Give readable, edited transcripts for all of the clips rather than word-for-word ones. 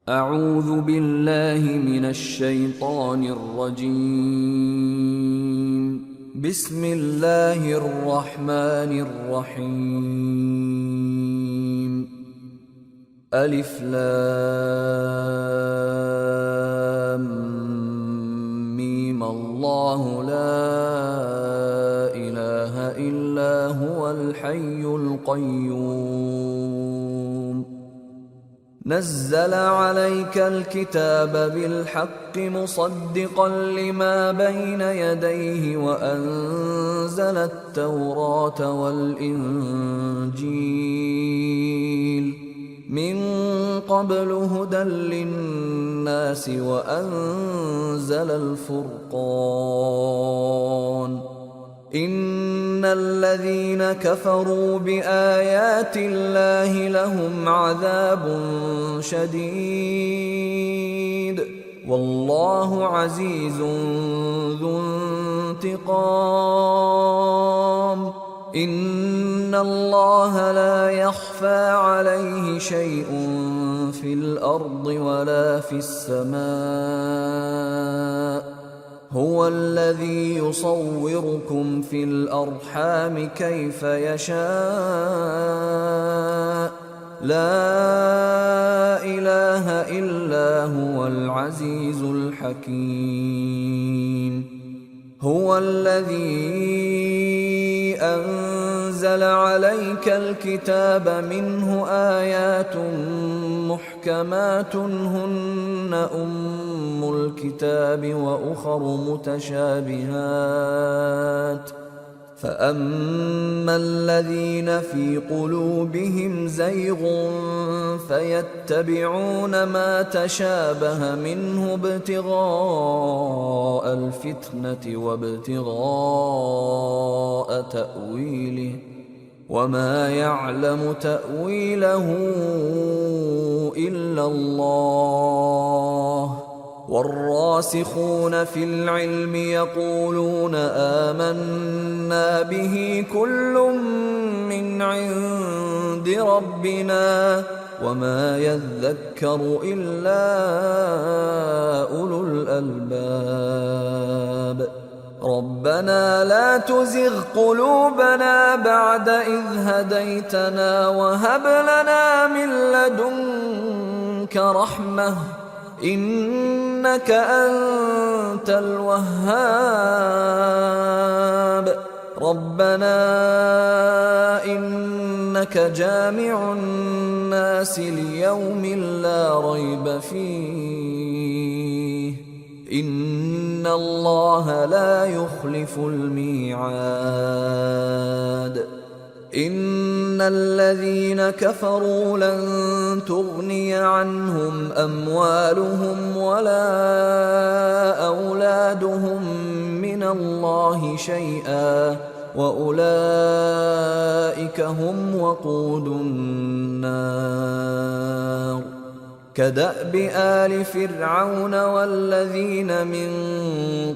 أعوذ بالله من الشيطان الرجيم. بسم الله الرحمن الرحيم. ألف لام ميم. الله لا إله إلا هو الحي القيوم. نزل عليك الكتاب بالحق مصدقا لما بين يديه وأنزل التوراة والإنجيل من قبل هدى للناس وأنزل الفرقان. إن الذين كفروا بآيات الله لهم عذاب شديد والله عزيز ذو انتقام. إن الله لا يخفى عليه شيء في الأرض ولا في السماء. هو الذي يصوركم في الأرحام كيف يشاء. لا إله إلا هو العزيز الحكيم. هو الذي أنزل عليك الكتاب منه آيات محكمات هن أم الكتاب وأخر متشابهات. فأما الذين في قلوبهم زيغ فيتبعون ما تشابه منه ابتغاء الفتنة وابتغاء تأويله وما يعلم تأويله إلا الله. والراسخون في العلم يقولون آمنا به كل من عند ربنا وما يذكر إلا أولو الألباب. ربنا لا تزغ قلوبنا بعد إذ هديتنا وهب لنا من لدنك رحمة إنك أنت الوهاب. ربنا إنك جامع الناس ليوم لا ريب فيه إن الله لا يخلف الميعاد. إن الذين كفروا لن تغني عنهم أموالهم ولا أولادهم من الله شيئا وأولئك هم وقود النار. كدأب آل فرعون والذين من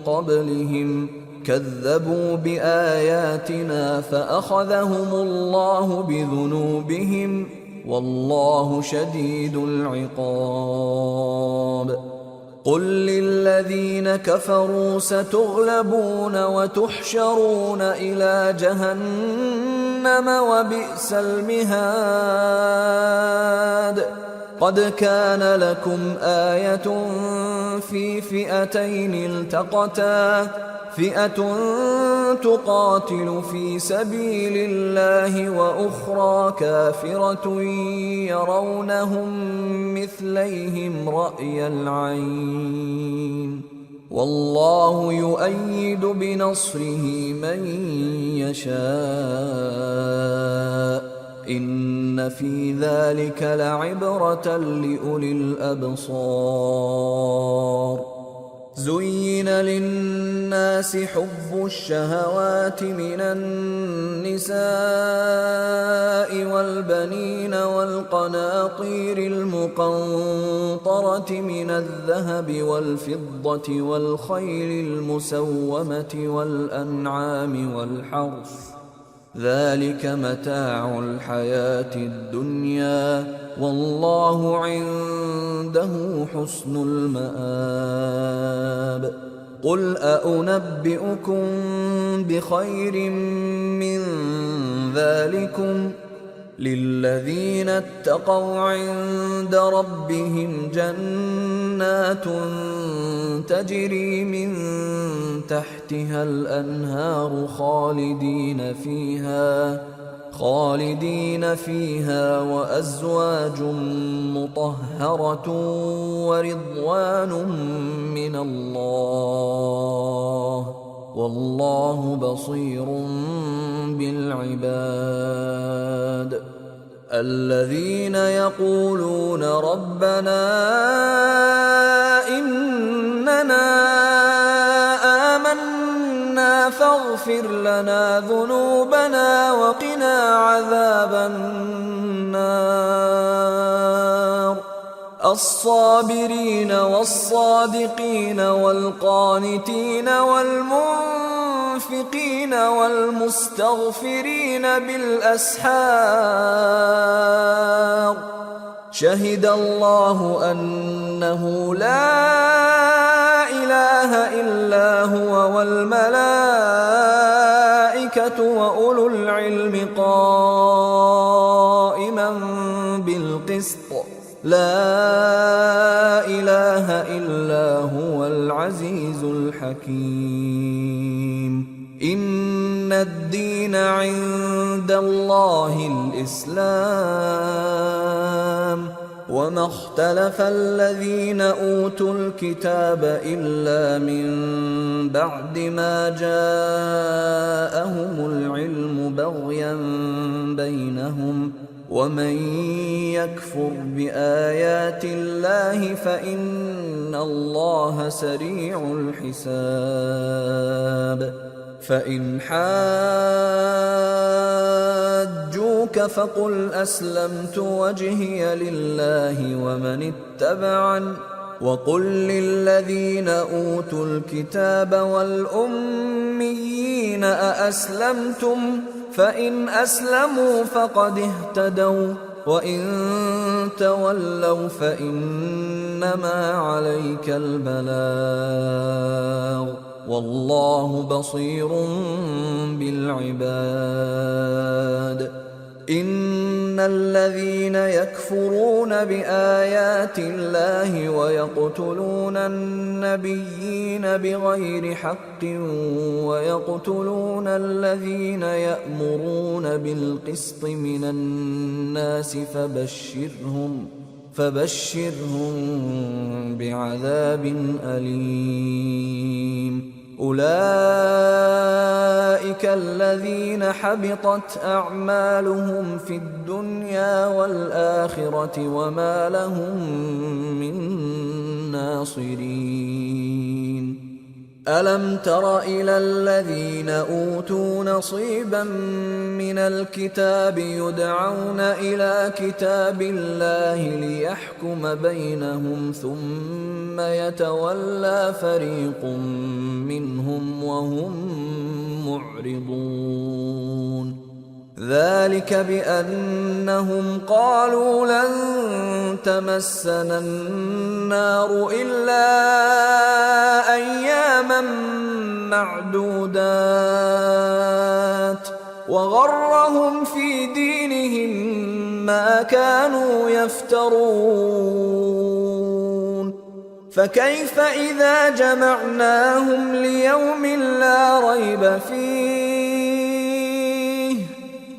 قبلهم كذبوا بآياتنا فأخذهم الله بذنوبهم والله شديد العقاب. قل للذين كفروا ستغلبون وتحشرون إلى جهنم وبئس المهاد. قد كان لكم آية في فئتين التقتا فئة تقاتل في سبيل الله وأخرى كافرة يرونهم مثليهم رأي العين والله يؤيد بنصره من يشاء. إن في ذلك لعبرة لأولي الأبصار. زين للناس حب الشهوات من النساء والبنين والقناطير المقنطرة من الذهب والفضة والخيل المسومة والأنعام والحرث ذلك متاع الحياة الدنيا والله عنده حسن المآب قل أنبئكم بخير من ذلكم للذين اتقوا عند ربهم جنات تجري من تحتها الأنهار خالدين فيها وأزواج مطهرة ورضوان من الله والله بصير بالعباد الذين يقولون ربنا إننا آمنا فاغفر لنا ذنوبنا وقنا عذاب النار الصابرين والصادقين والقانتين والمنفقين والمستغفرين بالأسحار شهد الله أنه لا إله إلا هو والملائكة وأولو العلم قائما بالقسط لا إله إلا هو العزيز الحكيم إن الدين عند الله الإسلام وما اختلف الذين أوتوا الكتاب إلا من بعد ما جاءهم العلم بغيا بينهم ومن يكفر بآيات الله فإن الله سريع الحساب فإن حاجوك فقل أسلمت وجهي لله ومن اتبعني وقل للذين أوتوا الكتاب والأميين أأسلمتم فإن أسلموا فقد اهتدوا وإن تولوا فإنما عليك البلاغ والله بصير بالعباد إن الذين يكفرون بآيات الله ويقتلون النبيين بغير حق ويقتلون الذين يأمرون بالقسط من الناس فبشرهم بعذاب أليم أولئك الذين حبطت أعمالهم في الدنيا والآخرة وما لهم من ناصرين ألم تر إلى الذين أوتوا نصيبا من الكتاب يدعون إلى كتاب الله ليحكم بينهم ثم يتولى فريق منهم وهم معرضون ذلك بأنهم قالوا لن تمسنا النار إلا أياما معدودات وغرهم في دينهم ما كانوا يفترون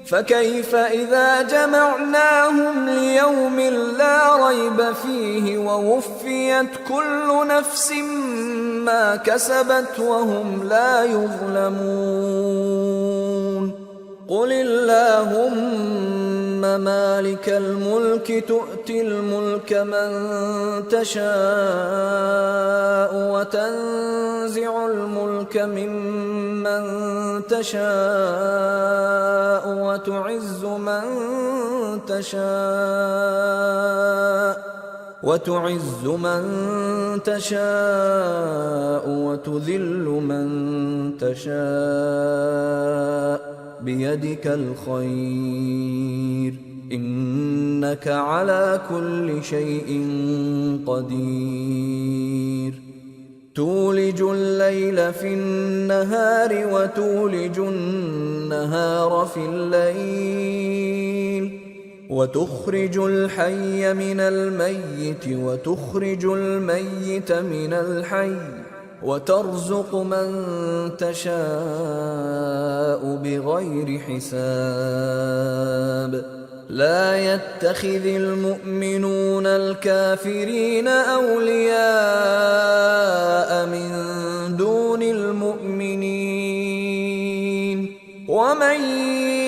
فكيف إذا جمعناهم ليوم لا ريب فيه ووفيت كل نفس ما كسبت وهم لا يظلمون قل اللهم مالك الملك تؤتي الملك من تشاء وتنزع الملك ممن تشاء وتعز من تشاء وتذل من تشاء بيدك الخير إنك على كل شيء قدير تولج الليل في النهار وتولج النهار في الليل وتخرج الحي من الميت وتخرج الميت من الحي وترزق من تشاء بغير حساب لا يتخذ المؤمنون الكافرين أولياء من دون المؤمنين ومن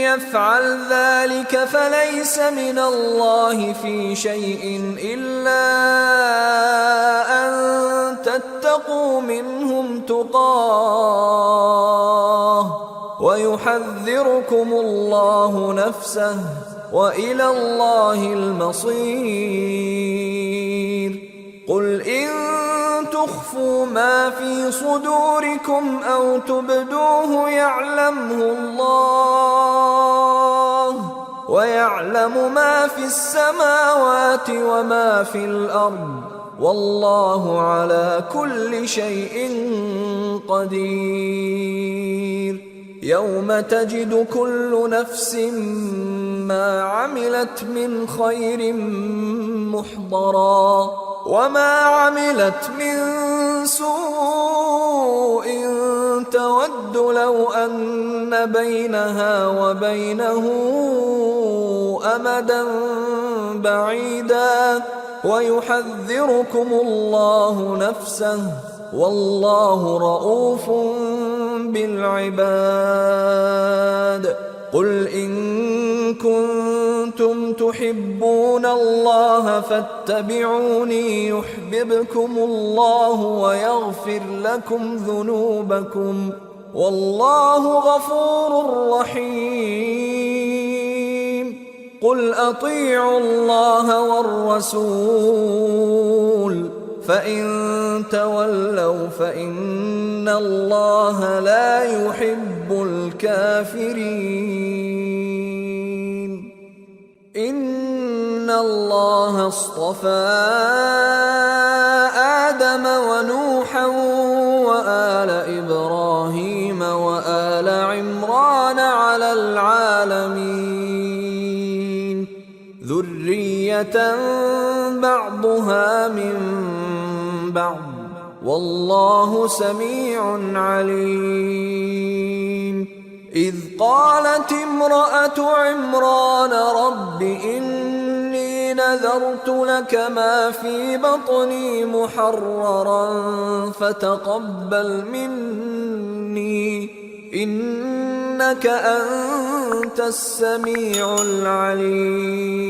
يفعل ذلك فليس من الله في شيء إلا أن تتقوا منهم تقاه ويحذركم الله نفسه وإلى الله المصير قل إن تخفوا ما في صدوركم أو تبدوه يعلمه الله ويعلم ما في السماوات وما في الأرض والله على كل شيء قدير يوم تجد كل نفس ما عملت من خير محضرا وما عملت من سوء تود لو أن بينها وبينه أمدا بعيدا ويحذركم الله نفسه والله رؤوف بالعباد قل إن كنتم تحبون الله فاتبعوني يحببكم الله ويغفر لكم ذنوبكم والله غفور رحيم قل أطيعوا الله والرسول فإن تولوا فإن الله لا يحب الكافرين إن الله اصطفى آدم ونوحا وآل إبراهيم وآل عمران على العالمين ذرية بعضها من بعض والله سميع عليم إذ قالت امرأة عمران رب إني نذرت لك ما في بطني محررا فتقبل مني إنك أنت السميع العليم